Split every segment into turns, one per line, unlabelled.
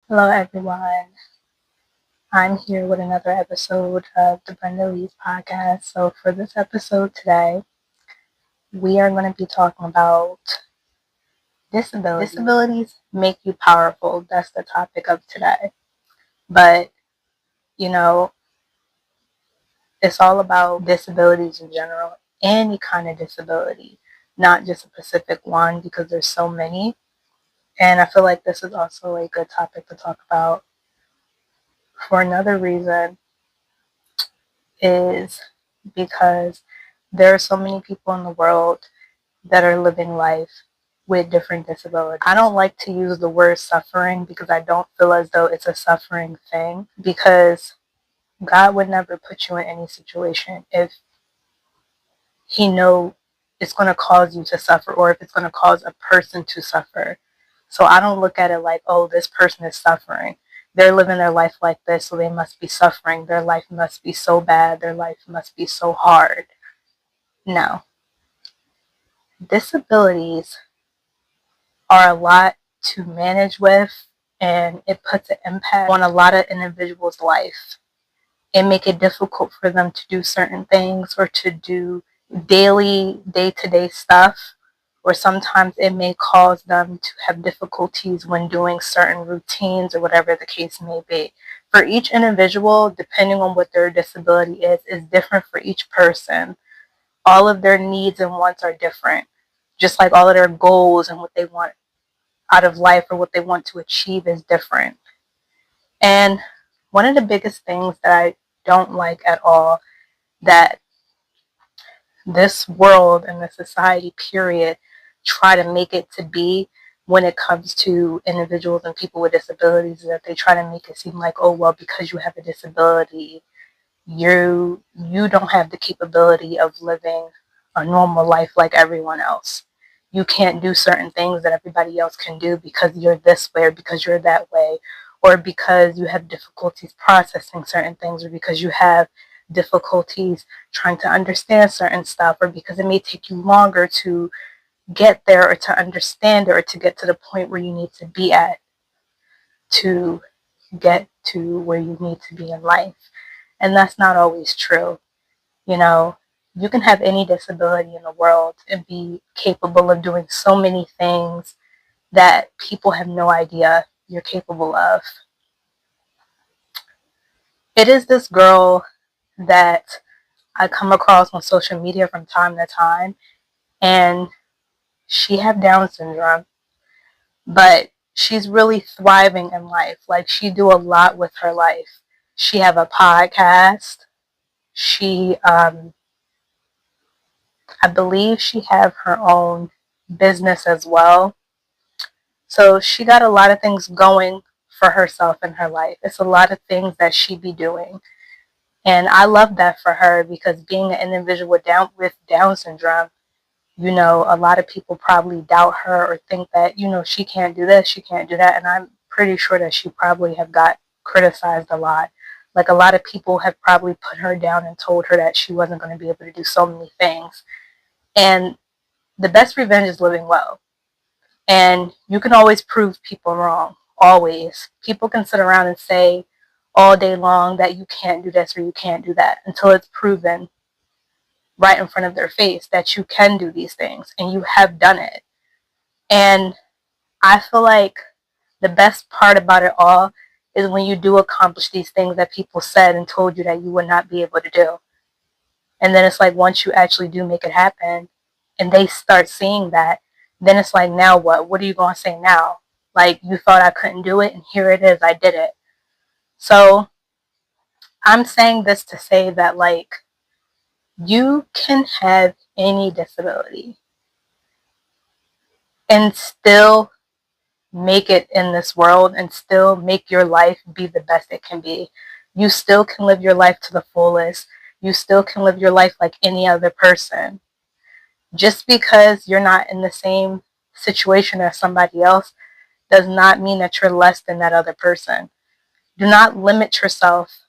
Hello, everyone. I'm here with another episode of the Brenda Lee's podcast. So, for this episode today, we are going to be talking about disabilities. Disabilities make you powerful. That's the topic of today. But, you know, it's all about disabilities in general, any kind of disability, not just a specific one because there's so many. And I feel like this is also a good topic to talk about for another reason is because there are so many people in the world that are living life with different disabilities. I don't like to use the word suffering because I don't feel as though it's a suffering thing, because God would never put you in any situation if he know it's going to cause you to suffer, or if it's going to cause a person to suffer. So I don't look at it like, oh, this person is suffering. They're living their life like this, so they must be suffering. Their life must be so bad. Their life must be so hard. No. Disabilities are a lot to manage with, and it puts an impact on a lot of individuals' life. It make it difficult for them to do certain things or to do daily, day-to-day stuff, or sometimes it may cause them to have difficulties when doing certain routines or whatever the case may be. For each individual, depending on what their disability is different for each person. All of their needs and wants are different, just like all of their goals and what they want out of life or what they want to achieve is different. And one of the biggest things that I don't like at all that this world and the society period try to make it to be when it comes to individuals and people with disabilities is that they try to make it seem like, oh, well, because you have a disability, you don't have the capability of living a normal life like everyone else. You can't do certain things that everybody else can do because you're this way or because you're that way, or because you have difficulties processing certain things, or because you have difficulties trying to understand certain stuff, or because it may take you longer to get there or to understand it or to get to the point where you need to be at to get to where you need to be in life. And that's not always true. You know, you can have any disability in the world and be capable of doing so many things that people have no idea you're capable of. It is this girl that I come across on social media from time to time, and she have Down syndrome, but she's really thriving in life. Like, she do a lot with her life. She have a podcast. She I believe she have her own business as well. So she got a lot of things going for herself in her life. It's a lot of things that she be doing. And I love that for her, because being an individual with Down syndrome, a lot of people probably doubt her or think that, she can't do this, she can't do that. And I'm pretty sure that she probably have got criticized a lot. Like, a lot of people have probably put her down and told her that she wasn't going to be able to do so many things. And the best revenge is living well. And you can always prove people wrong. Always. People can sit around and say all day long that you can't do this or you can't do that until it's proven right in front of their face that you can do these things and you have done it. And I feel like the best part about it all is when you do accomplish these things that people said and told you that you would not be able to do. And then it's like, once you actually do make it happen and they start seeing that, then it's like, now what? What are you going to say now? Like, you thought I couldn't do it, and here it is, I did it. So I'm saying this to say that, like, you can have any disability and still make it in this world and still make your life be the best it can be. You still can live your life to the fullest. You still can live your life like any other person. Just because you're not in the same situation as somebody else does not mean that you're less than that other person. Do not limit yourself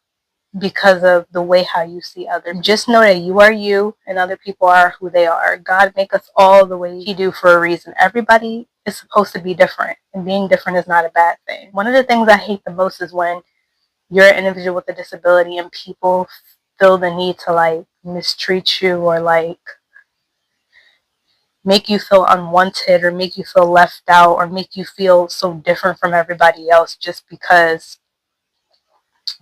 because of the way how you see others. Just know that you are you and other people are who they are. God make us all the way He do for a reason. Everybody is supposed to be different, and being different is not a bad thing. One of the things I hate the most is when you're an individual with a disability and people feel the need to like mistreat you or like make you feel unwanted or make you feel left out or make you feel so different from everybody else just because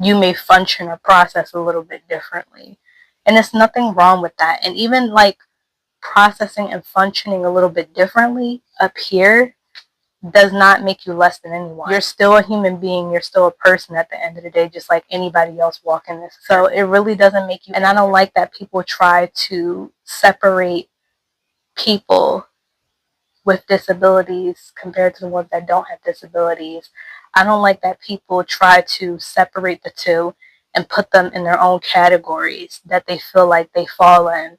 you may function or process a little bit differently. And there's nothing wrong with that. And even like processing and functioning a little bit differently up here does not make you less than anyone. You're still a human being. You're still a person at the end of the day, just like anybody else walking this. So it really doesn't make you, and I don't like that people try to separate people with disabilities compared to the ones that don't have disabilities. I don't like that people try to separate the two and put them in their own categories that they feel like they fall in.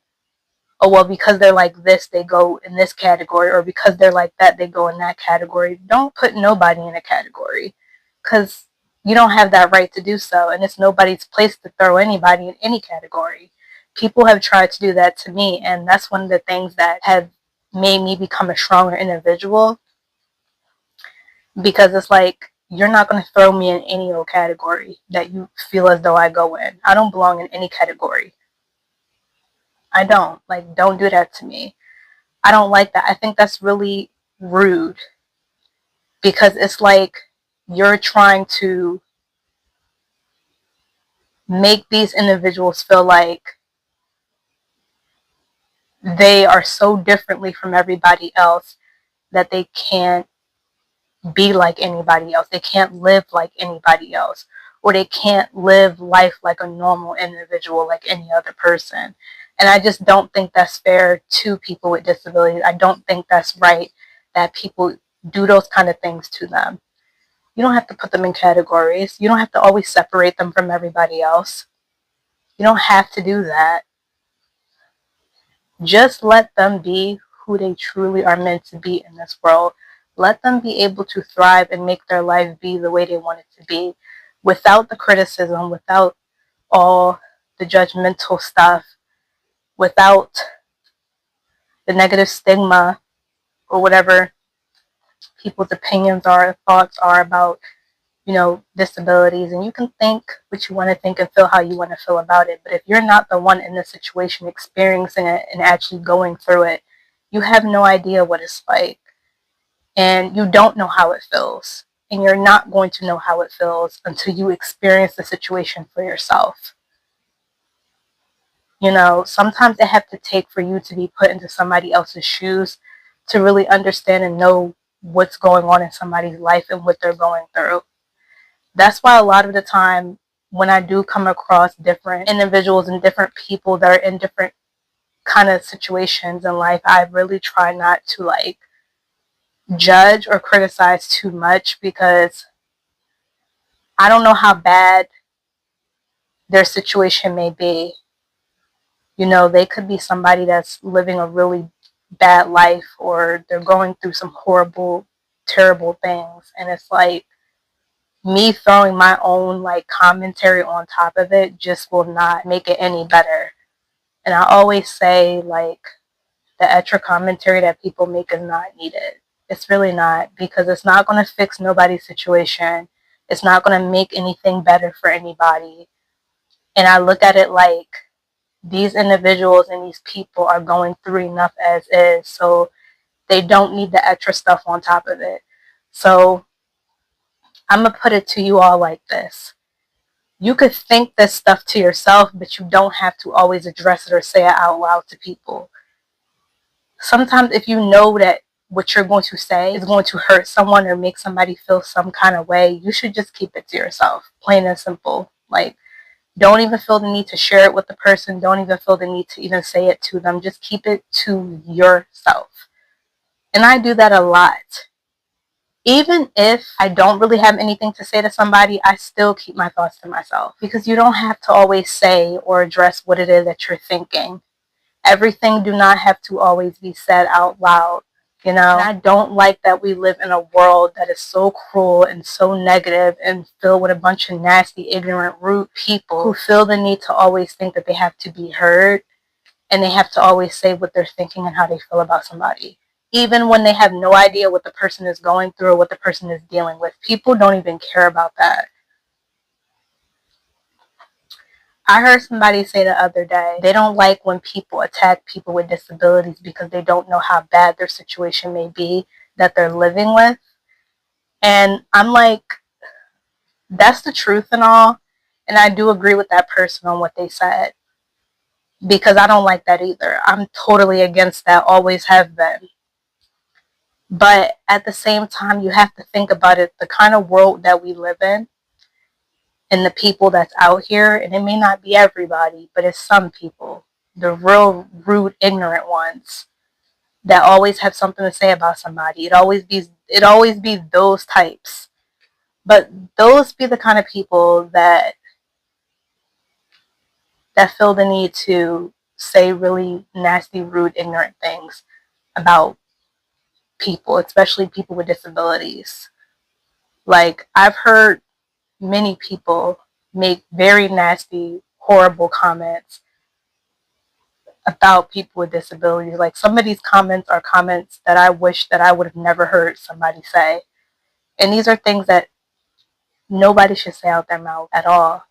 Oh, well, because they're like this, they go in this category, or because they're like that, they go in that category. Don't put nobody in a category because you don't have that right to do so, and it's nobody's place to throw anybody in any category. People have tried to do that to me, and that's one of the things that have made me become a stronger individual, because it's like, you're not going to throw me in any old category that you feel as though I go in. I don't belong in any category. I don't. Like, don't do that to me. I don't like that. I think that's really rude because it's like you're trying to make these individuals feel like they are so differently from everybody else that they can't be like anybody else. They can't live like anybody else, or they can't live life like a normal individual like any other person. And I just don't think that's fair to people with disabilities. I don't think that's right that people do those kind of things to them. You don't have to put them in categories. You don't have to always separate them from everybody else. You don't have to do that. Just let them be who they truly are meant to be in this world. Let them be able to thrive and make their life be the way they want it to be, without the criticism, without all the judgmental stuff, without the negative stigma or whatever people's opinions are, thoughts are about, disabilities. And you can think what you want to think and feel how you want to feel about it. But if you're not the one in the situation experiencing it and actually going through it, you have no idea what it's like. And you don't know how it feels. And you're not going to know how it feels until you experience the situation for yourself. Sometimes it has to take for you to be put into somebody else's shoes to really understand and know what's going on in somebody's life and what they're going through. That's why a lot of the time when I do come across different individuals and different people that are in different kind of situations in life, I really try not to like judge or criticize too much, because I don't know how bad their situation may be. They could be somebody that's living a really bad life, or they're going through some horrible, terrible things. And it's like, me throwing my own like commentary on top of it just will not make it any better. And I always say, like, the extra commentary that people make is not needed. It's really not, because it's not going to fix nobody's situation. It's not going to make anything better for anybody. And I look at it like, these individuals and these people are going through enough as is, so they don't need the extra stuff on top of it. So I'm going to put it to you all like this. You could think this stuff to yourself, but you don't have to always address it or say it out loud to people. Sometimes if you know that what you're going to say is going to hurt someone or make somebody feel some kind of way, you should just keep it to yourself. Plain and simple. Like, don't even feel the need to share it with the person. Don't even feel the need to even say it to them. Just keep it to yourself. And I do that a lot. Even if I don't really have anything to say to somebody, I still keep my thoughts to myself, because you don't have to always say or address what it is that you're thinking. Everything do not have to always be said out loud. And I don't like that we live in a world that is so cruel and so negative and filled with a bunch of nasty, ignorant, rude people who feel the need to always think that they have to be heard, and they have to always say what they're thinking and how they feel about somebody. even when they have no idea what the person is going through or what the person is dealing with. People don't even care about that. I heard somebody say the other day, they don't like when people attack people with disabilities because they don't know how bad their situation may be that they're living with. And I'm like, that's the truth and all. And I do agree with that person on what they said, because I don't like that either. I'm totally against that, always have been. But at the same time, you have to think about it, the kind of world that we live in and the people that's out here, and it may not be everybody, but it's some people, the real rude, ignorant ones that always have something to say about somebody. It always be those types. But those be the kind of people that feel the need to say really nasty, rude, ignorant things about people, especially people with disabilities. Like, I've heard many people make very nasty, horrible comments about people with disabilities. Like, some of these comments are comments that I wish that I would have never heard somebody say. And these are things that nobody should say out their mouth at all.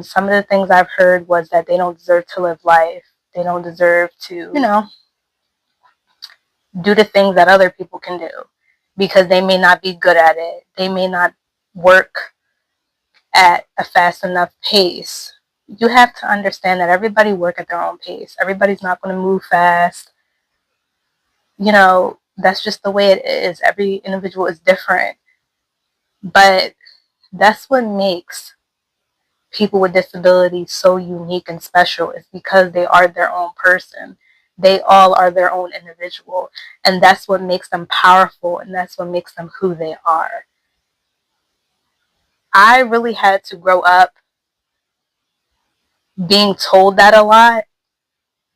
Some of the things I've heard was that they don't deserve to live life. They don't deserve to, do the things that other people can do because they may not be good at it. They may not work at a fast enough pace. You have to understand that everybody work at their own pace. Everybody's not going to move fast. That's just the way it is. Every individual is different. But that's what makes people with disabilities so unique and special, is because they are their own person. They all are their own individual. And that's what makes them powerful, and that's what makes them who they are. I really had to grow up being told that a lot,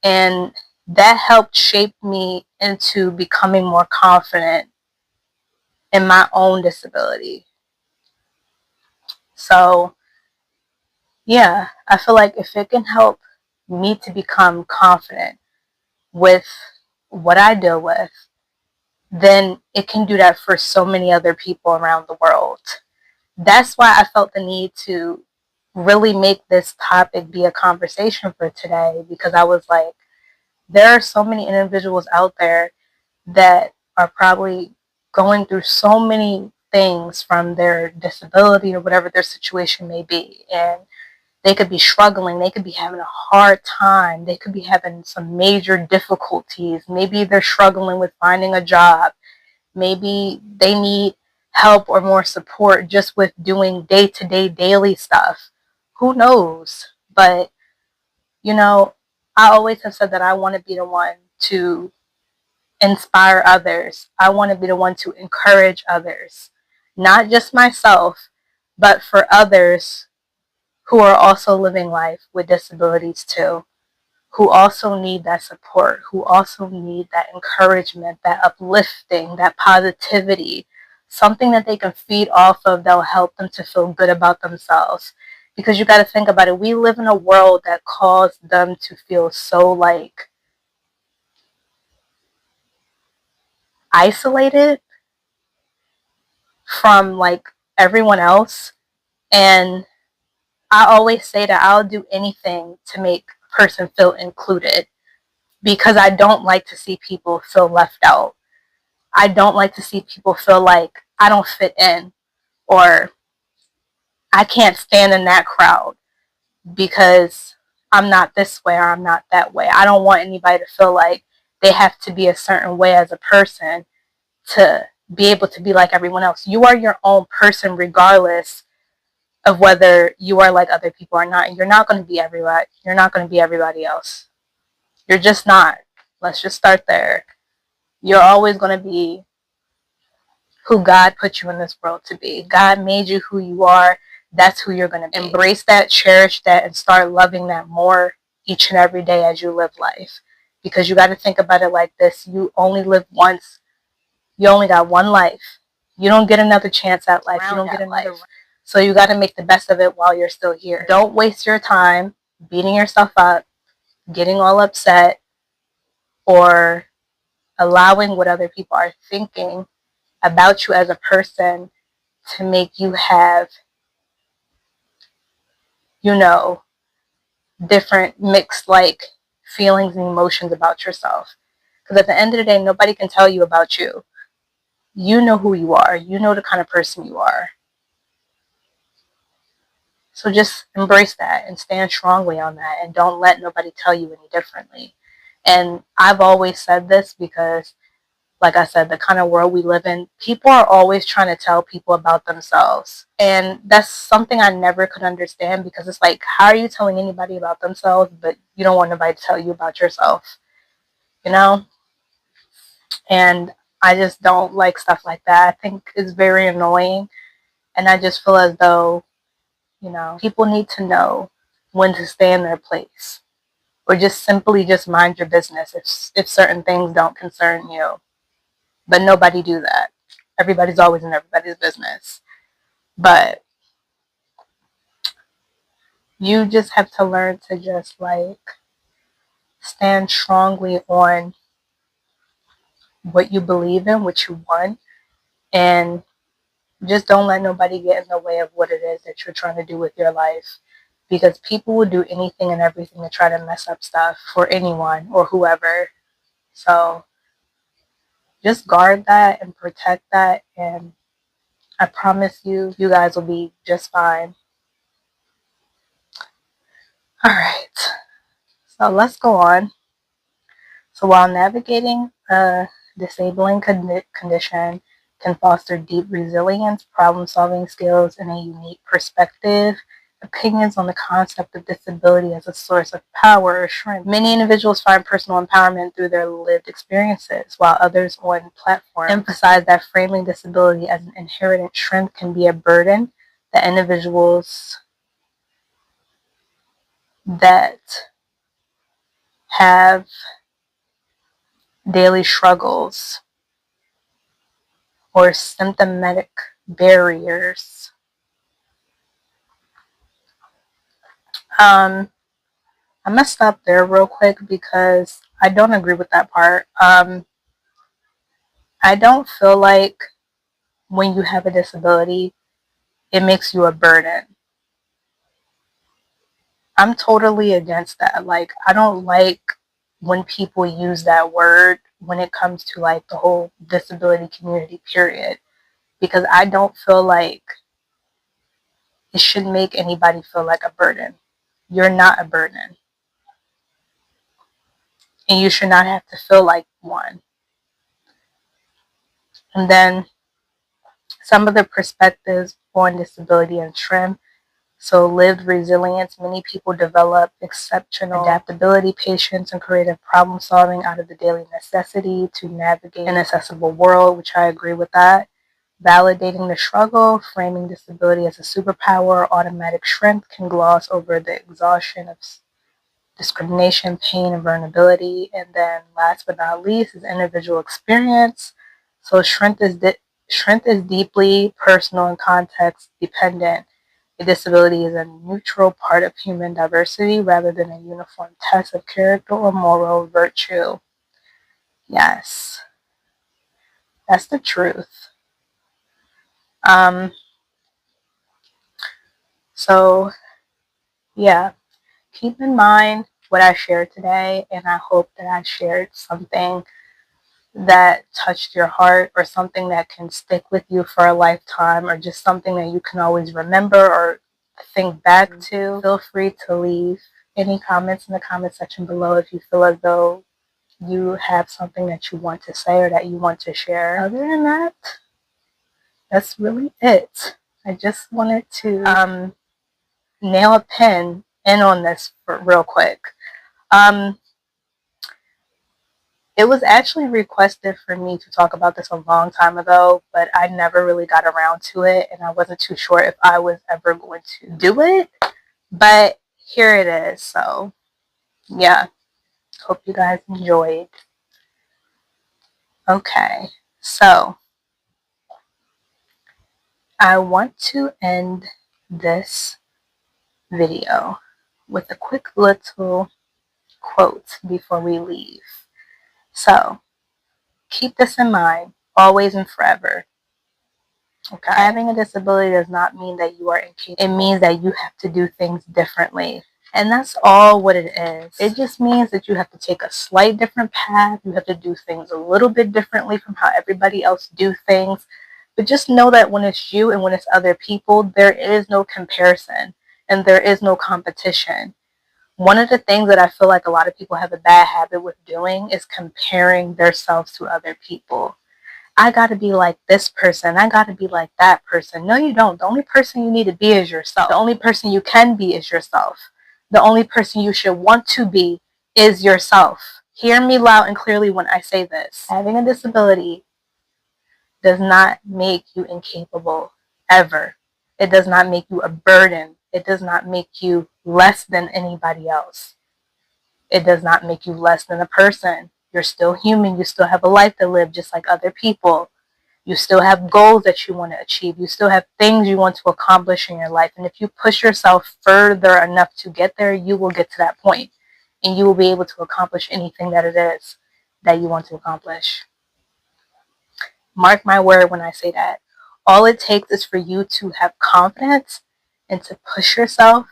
and that helped shape me into becoming more confident in my own disability. So, yeah, I feel like if it can help me to become confident with what I deal with, then it can do that for so many other people around the world. That's why I felt the need to really make this topic be a conversation for today, because I was like, there are so many individuals out there that are probably going through so many things from their disability or whatever their situation may be. And they could be struggling. They could be having a hard time. They could be having some major difficulties. Maybe they're struggling with finding a job. Maybe they need help or more support just with doing day-to-day daily stuff. Who knows? But, I always have said that I want to be the one to inspire others. I want to be the one to encourage others. Not just myself, but for others who are also living life with disabilities too, who also need that support, who also need that encouragement, that uplifting, that positivity, something that they can feed off of that will help them to feel good about themselves. Because you got to think about it, we live in a world that caused them to feel so like isolated from like everyone else. And I always say that I'll do anything to make a person feel included, because I don't like to see people feel left out. I don't like to see people feel like I don't fit in, or I can't stand in that crowd because I'm not this way or I'm not that way. I don't want anybody to feel like they have to be a certain way as a person to be able to be like everyone else. You are your own person regardless of whether you are like other people or not. And you're not going to be everybody. You're not going to be everybody else. You're just not. Let's just start there. You're always going to be who God put you in this world to be. God made you who you are. That's who you're going to be. Embrace that, cherish that, and start loving that more each and every day as you live life. Because you got to think about it like this. You only live once. You only got one life. You don't get another chance at life. You don't get another life. So you got to make the best of it while you're still here. Don't waste your time beating yourself up, getting all upset, or allowing what other people are thinking about you as a person to make you have, different mixed feelings and emotions about yourself. Because at the end of the day, nobody can tell you about you. You know who you are. You know the kind of person you are. So just embrace that and stand strongly on that, and don't let nobody tell you any differently. And I've always said this because, like I said, the kind of world we live in, people are always trying to tell people about themselves. And that's something I never could understand, because it's like, how are you telling anybody about themselves, but you don't want nobody to tell you about yourself? And I just don't like stuff like that. I think it's very annoying. And I just feel as though, people need to know when to stay in their place, or just simply just mind your business if certain things don't concern you. But nobody do that. Everybody's always in everybody's business. But you just have to learn to just stand strongly on what you believe in, what you want, and just don't let nobody get in the way of what it is that you're trying to do with your life. Because people will do anything and everything to try to mess up stuff for anyone or whoever. So just guard that and protect that, and I promise you, you guys will be just fine. All right, so let's go on. So while navigating a disabling condition can foster deep resilience, problem-solving skills, and a unique perspective, opinions on the concept of disability as a source of power or strength. Many individuals find personal empowerment through their lived experiences, while others on platforms emphasize that framing disability as an inherent strength can be a burden that individuals that have daily struggles or symptomatic barriers. I'm gonna stop there real quick because I don't agree with that part. I don't feel like when you have a disability, it makes you a burden. I'm totally against that. I don't like when people use that word when it comes to the whole disability community, period. Because I don't feel like it should make anybody feel like a burden. You're not a burden. And you should not have to feel like one. And then some of the perspectives on disability and strength. So lived resilience, many people develop exceptional adaptability, patience, and creative problem solving out of the daily necessity to navigate an accessible world, which I agree with that. Validating the struggle, framing disability as a superpower or automatic strength can gloss over the exhaustion of discrimination, pain, and vulnerability. And then last but not least is individual experience. So strength is deeply personal and context dependent. A disability is a neutral part of human diversity rather than a uniform test of character or moral virtue. Yes, that's the truth. So yeah, keep in mind what I shared today, and I hope that I shared something that touched your heart, or something that can stick with you for a lifetime, or just something that you can always remember or think back to. Feel free to leave any comments in the comment section below if you feel as though you have something that you want to say or that you want to share. Other than that, that's really it. I just wanted to nail a pin in on this real quick. It was actually requested for me to talk about this a long time ago, but I never really got around to it, and I wasn't too sure if I was ever going to do it. But here it is. So yeah, hope you guys enjoyed. Okay, so I want to end this video with a quick little quote before we leave. So Keep this in mind, always and forever. Okay. Having a disability does not mean that you are incapable. It means that you have to do things differently. And that's all what it is. It just means that you have to take a slight different path. You have to do things a little bit differently from how everybody else do things. But just know that when it's you and when it's other people, there is no comparison and there is no competition. One of the things that I feel like a lot of people have a bad habit with doing is comparing themselves to other people. I got to be like this person. I got to be like that person. No, you don't. The only person you need to be is yourself. The only person you can be is yourself. The only person you should want to be is yourself. Hear me loud and clearly when I say this. Having a disability does not make you incapable, ever. It does not make you a burden. It does not make you less than anybody else. It does not make you less than a person. You're still human. You still have a life to live just like other people. You still have goals that you want to achieve. You still have things you want to accomplish in your life. And if you push yourself further enough to get there, you will get to that point. And you will be able to accomplish anything that it is that you want to accomplish. Mark my word when I say that. All it takes is for you to have confidence and to push yourself,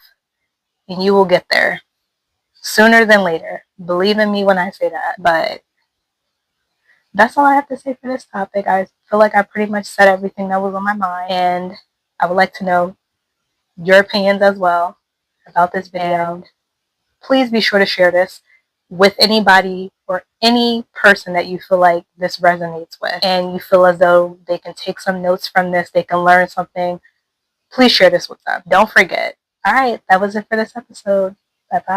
and you will get there sooner than later. Believe in me when I say that. But that's all I have to say for this topic. I feel like I pretty much said everything that was on my mind, and I would like to know your opinions as well about this video. And please be sure to share this with anybody or any person that you feel like this resonates with and you feel as though they can take some notes from this, they can learn something. Please share this with them. Don't forget. All right, that was it for this episode. Bye-bye.